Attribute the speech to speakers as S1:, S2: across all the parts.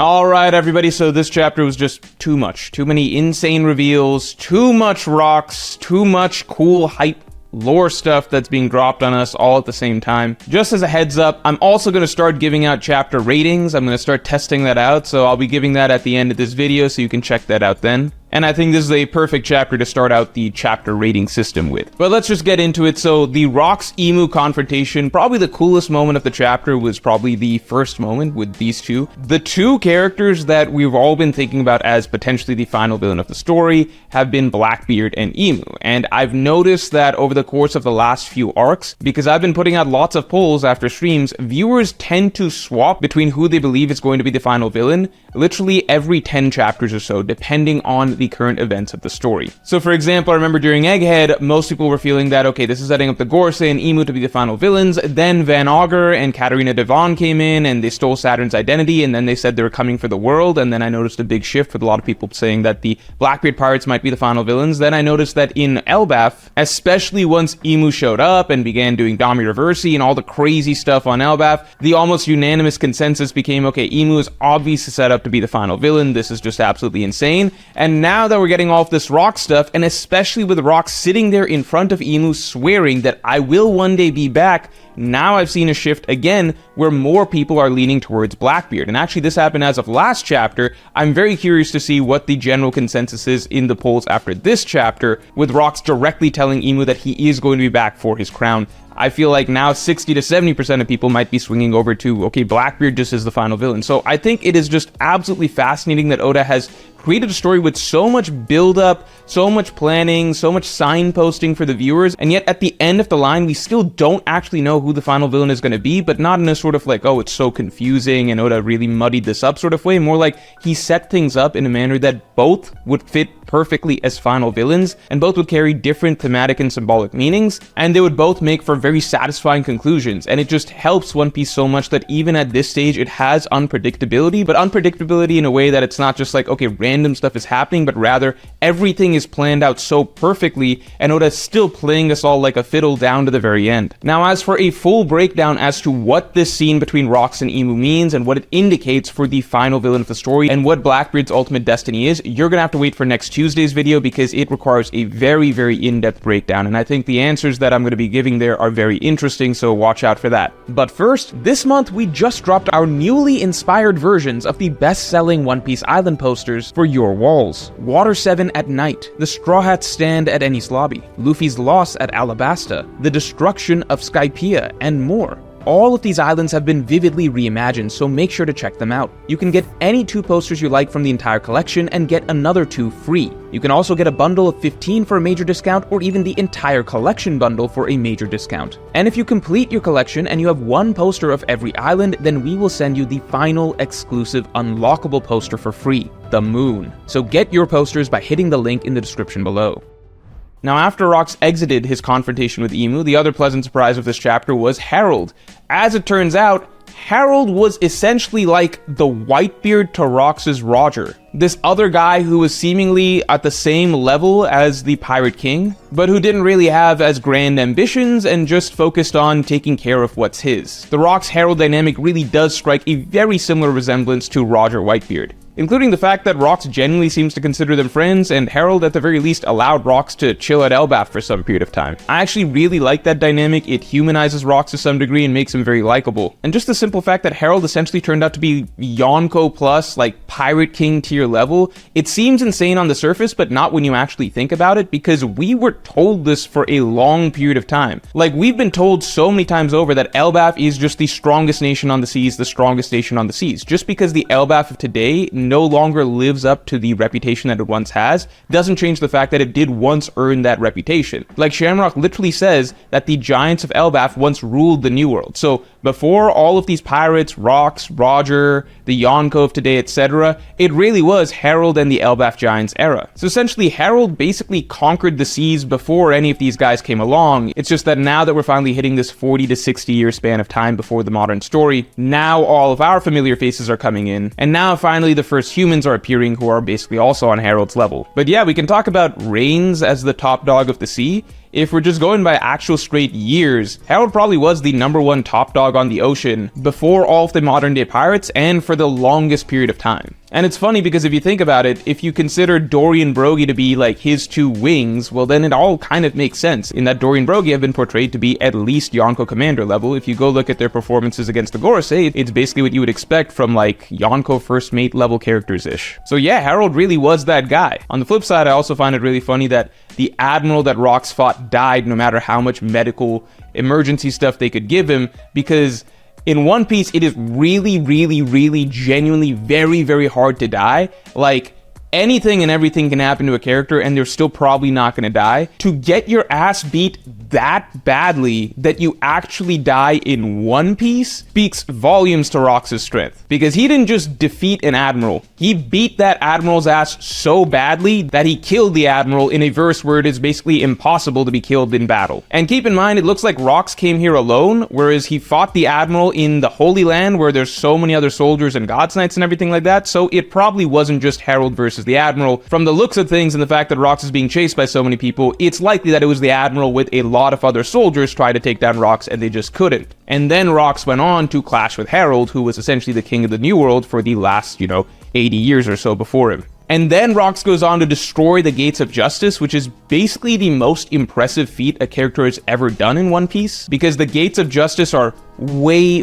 S1: Alright everybody, so this chapter was just too much. Too many insane reveals, too much rocks, too much cool hype lore stuff that's being dropped on us all at the same time. Just as a heads up, I'm also going to start giving out chapter ratings. I'm going to start testing that out, so I'll be giving that at the end of this video so you can check that out then. And I think this is a perfect chapter to start out the chapter rating system with. But let's just get into it. So the Rox-Emu confrontation, probably the coolest moment of the chapter was probably the first moment with these two. The two characters that we've all been thinking about as potentially the final villain of the story have been Blackbeard and Emu. And I've noticed that over the course of the last few arcs, because I've been putting out lots of polls after streams, viewers tend to swap between who they believe is going to be the final villain literally every 10 chapters or so, depending on the current events of the story. So for example, I remember during Egghead, most people were feeling that, okay, this is setting up the Gorsei and Emu to be the final villains. Then Van Augur and Katarina Devon came in and they stole Saturn's identity, and then they said they were coming for the world, and then I noticed a big shift with a lot of people saying that the Blackbeard pirates might be the final villains. Then I noticed that in Elbaf, especially once Emu showed up and began doing Dami Reversi and all the crazy stuff on Elbaf, the almost unanimous consensus became, okay, Emu is obviously set up to be the final villain. This is just absolutely insane. And now that we're getting all of this Rox stuff, and especially with Rox sitting there in front of Emu swearing that I will one day be back, now I've seen a shift again where more people are leaning towards Blackbeard. And actually this happened as of last chapter. I'm very curious to see what the general consensus is in the polls after this chapter, with Rox directly telling Emu that he is going to be back for his crown. I feel like now 60 to 70% of people might be swinging over to, okay, Blackbeard just is the final villain. So I think it is just absolutely fascinating that Oda has created a story with so much build-up, so much planning, so much signposting for the viewers, and yet at the end of the line, we still don't actually know who the final villain is going to be, but not in a sort of like, oh, it's so confusing and Oda really muddied this up sort of way. More like he set things up in a manner that both would fit perfectly as final villains, and both would carry different thematic and symbolic meanings, and they would both make for very satisfying conclusions. And it just helps One Piece so much that even at this stage, it has unpredictability, but unpredictability in a way that it's not just like, okay, random stuff is happening, but rather everything is planned out so perfectly, and Oda's still playing us all like a fiddle down to the very end. Now, as for a full breakdown as to what this scene between Rox and Emu means, and what it indicates for the final villain of the story, and what Blackbeard's ultimate destiny is, you're gonna have to wait for next Tuesday's video, because it requires a very, very in-depth breakdown, and I think the answers that I'm going to be giving there are very interesting, so watch out for that. But first, this month we just dropped our newly inspired versions of the best-selling One Piece Island posters for your walls. Water 7 at night, the Straw Hats stand at Enies Lobby, Luffy's loss at Alabasta, the destruction of Skypiea, and more. All of these islands have been vividly reimagined, so make sure to check them out. You can get any 2 posters you like from the entire collection and get another 2 free. You can also get a bundle of 15 for a major discount, or even the entire collection bundle for a major discount. And if you complete your collection and you have 1 poster of every island, then we will send you the final exclusive unlockable poster for free, the Moon. So get your posters by hitting the link in the description below. Now, after Rox exited his confrontation with Emu, the other pleasant surprise of this chapter was Harold. As it turns out, Harold was essentially like the Whitebeard to Rox's Roger. This other guy who was seemingly at the same level as the Pirate King, but who didn't really have as grand ambitions and just focused on taking care of what's his. The Rox-Harold dynamic really does strike a very similar resemblance to Roger Whitebeard, including the fact that Rox genuinely seems to consider them friends, and Harold at the very least allowed Rox to chill at Elbaf for some period of time. I actually really like that dynamic. It humanizes Rox to some degree and makes him very likable. And just the simple fact that Harold essentially turned out to be Yonko plus, like, Pirate King tier level, it seems insane on the surface, but not when you actually think about it, because we were told this for a long period of time. Like, we've been told so many times over that Elbaf is just the strongest nation on the seas, the strongest nation on the seas. Just because the Elbaf of today no longer lives up to the reputation that it once has, doesn't change the fact that it did once earn that reputation. Like, Shamrock literally says that the giants of Elbaf once ruled the New World. So before all of these pirates, Rox, Roger, the Yonko of today, etc., it really was Harold and the Elbaf giants era. So essentially, Harold basically conquered the seas before any of these guys came along. It's just that now that we're finally hitting this 40 to 60 year span of time before the modern story, now all of our familiar faces are coming in, and now finally the first humans are appearing who are basically also on Harold's level. But yeah, we can talk about Reigns as the top dog of the sea. if we're just going by actual straight years, Harold probably was the #1 top dog on the ocean before all of the modern day pirates and for the longest period of time. And it's funny because if you think about it, if you consider Dory and Brogy to be like his two wings, well then it all kind of makes sense in that Dory and Brogy have been portrayed to be at least Yonko Commander level. If you go look at their performances against the Gorosei, it's basically what you would expect from like Yonko First Mate level characters-ish. So yeah, Harold really was that guy. On the flip side, I also find it really funny that the admiral that Rox fought died no matter how much medical emergency stuff they could give him, because in One Piece, it is really, genuinely very hard to die. Like, anything and everything can happen to a character and they're still probably not going to die. To get your ass beat that badly that you actually die in One Piece speaks volumes to Rox's strength. Because he didn't just defeat an admiral, he beat that admiral's ass so badly that he killed the admiral in a verse where it is basically impossible to be killed in battle. And keep in mind, it looks like Rox came here alone, whereas he fought the admiral in the Holy Land where there's so many other soldiers and God's Knights and everything like that, so it probably wasn't just Harold versus the admiral. From the looks of things and the fact that Rox is being chased by so many people, it's likely that it was the admiral with a lot of other soldiers trying to take down Rox and they just couldn't. And then Rox went on to clash with Harold, who was essentially the king of the New World for the last, 80 years or so before him. And then Rox goes on to destroy the Gates of Justice, which is basically the most impressive feat a character has ever done in One Piece, because the Gates of Justice are way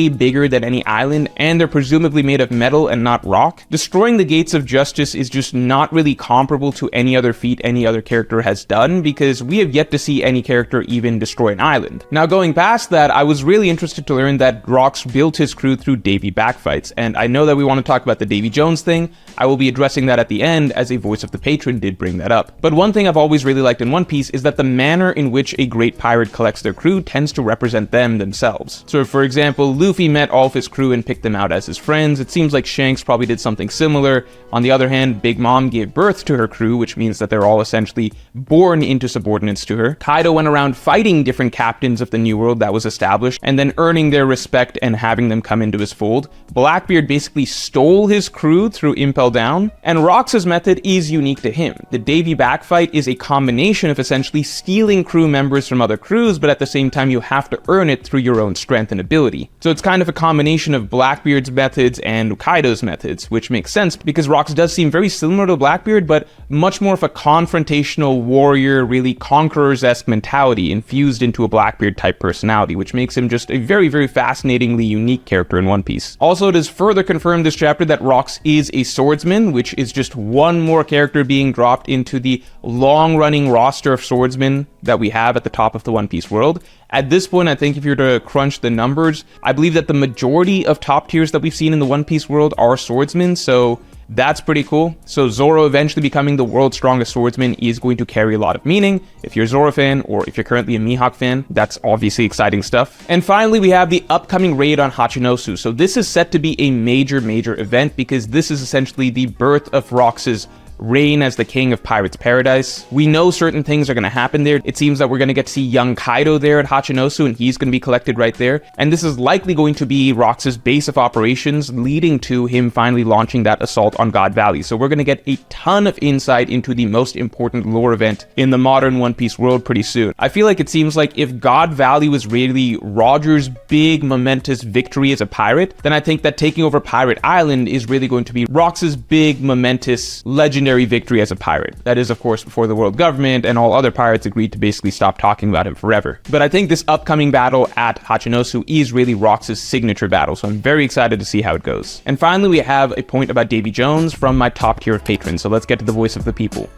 S1: bigger than any island, and they're presumably made of metal and not rock. Destroying the Gates of Justice is just not really comparable to any other feat any other character has done, because we have yet to see any character even destroy an island. Now, going past that, I was really interested to learn that Rox built his crew through Davy backfights, and I know that we want to talk about the Davy Jones thing. I will be addressing that at the end, as a voice of the patron did bring that up. But one thing I've always really liked in One Piece is that the manner in which a great pirate collects their crew tends to represent them themselves. So for example, Luffy met all of his crew and picked them out as his friends. It seems like Shanks probably did something similar. On the other hand, Big Mom gave birth to her crew, which means that they're all essentially born into subordinates to her. Kaido went around fighting different captains of the New World that was established, and then earning their respect and having them come into his fold. Blackbeard basically stole his crew through Impel Down, and Rox's method is unique to him. The Davy backfight is a combination of essentially stealing crew members from other crews, but at the same time you have to earn it through your own strength and ability. So it's kind of a combination of Blackbeard's methods and Kaido's methods, which makes sense because Rox does seem very similar to Blackbeard, but much more of a confrontational warrior, really conquerors-esque mentality infused into a Blackbeard type personality, which makes him just a very fascinatingly unique character in One Piece. Also, it is further confirmed this chapter that Rox is a swordsman, which is just one more character being dropped into the long-running roster of swordsmen that we have at the top of the One Piece world. At this point, I think if you're to crunch the numbers, I believe that the majority of top tiers that we've seen in the One Piece world are swordsmen, so that's pretty cool. So Zoro eventually becoming the world's strongest swordsman is going to carry a lot of meaning. If you're a Zoro fan, or if you're currently a Mihawk fan, that's obviously exciting stuff. And finally, we have the upcoming raid on Hachinosu. So this is set to be a major event, because this is essentially the birth of Rox's reign as the king of Pirates Paradise. We know certain things are going to happen there. It seems that we're going to get to see young Kaido there at Hachinosu, and he's going to be collected right there. And this is likely going to be Rox's base of operations, leading to him finally launching that assault on God Valley. So we're going to get a ton of insight into the most important lore event in the modern One Piece world pretty soon. I feel like it seems like if God Valley was really Roger's big momentous victory as a pirate, then I think that taking over Pirate Island is really going to be Rox's big momentous legendary victory as a pirate. That is, of course, before the world government and all other pirates agreed to basically stop talking about him forever. But I think this upcoming battle at Hachinosu is really Rox's signature battle, so I'm very excited to see how it goes. And finally, we have a point about Davy Jones from my top tier of patrons, so let's get to the voice of the people.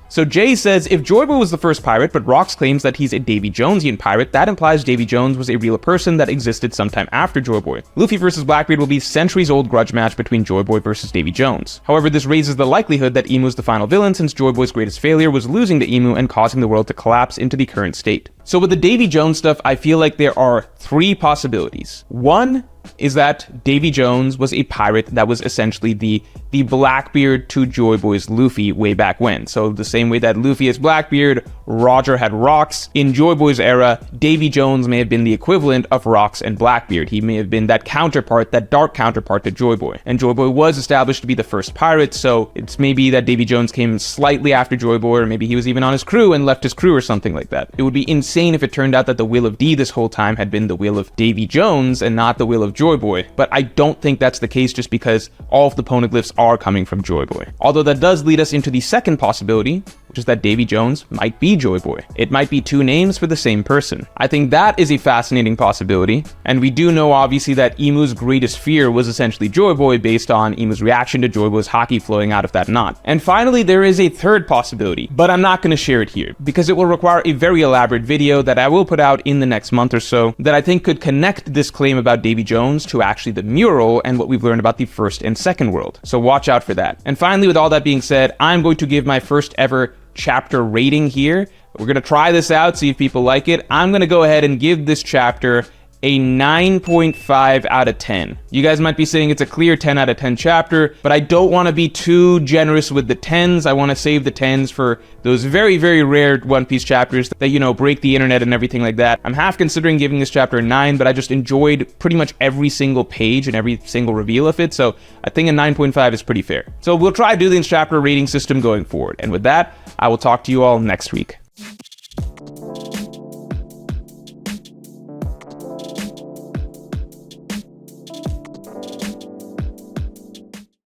S1: So Jay says, if Joy Boy was the first pirate, but Rox claims that he's a Davy Jonesian pirate, that implies Davy Jones was a real person that existed sometime after Joy Boy. Luffy versus Blackbeard will be a centuries-old grudge match between Joy Boy versus Davy Jones. However, this raises the likelihood that Imu is the final villain, since Joy Boy's greatest failure was losing to Imu and causing the world to collapse into the current state. So with the Davy Jones stuff, I feel like there are three possibilities. One is that Davy Jones was a pirate that was essentially the Blackbeard to Joy Boy's Luffy way back when. So the same way that Luffy is Blackbeard, Roger had rocks. In Joy Boy's era, Davy Jones may have been the equivalent of Rocks and Blackbeard. He may have been that counterpart, that dark counterpart to Joy Boy. And Joy Boy was established to be the first pirate, so it's maybe that Davy Jones came slightly after Joy Boy, or maybe he was even on his crew and left his crew or something like that. It would be insane if it turned out that the will of D this whole time had been the will of Davy Jones and not the will of Joy Boy. But I don't think that's the case, just because all of the poneglyphs are coming from Joy Boy. Although that does lead us into the second possibility, which is that Davy Jones might be Joy Boy. It might be two names for the same person. I think that is a fascinating possibility, and we do know obviously that Emu's greatest fear was essentially Joy Boy based on Emu's reaction to Joy Boy's haki flowing out of that knot. And finally, there is a third possibility, but I'm not going to share it here because it will require a very elaborate video that I will put out in the next month or so that I think could connect this claim about Davy Jones to actually the mural and what we've learned about the first and second world. So watch out for that. And finally, with all that being said, I'm going to give my first ever chapter rating here. We're going to try this out, see if people like it. I'm going to go ahead and give this chapter a 9.5 out of 10. You guys might be saying it's a clear 10 out of 10 chapter, but I don't want to be too generous with the 10s. I want to save the 10s for those very, very rare One Piece chapters that, you know, break the internet and everything like that. I'm half considering giving this chapter a 9, but I just enjoyed pretty much every single page and every single reveal of it, so I think a 9.5 is pretty fair. So we'll try doing this chapter rating system going forward. And with that, I will talk to you all next week.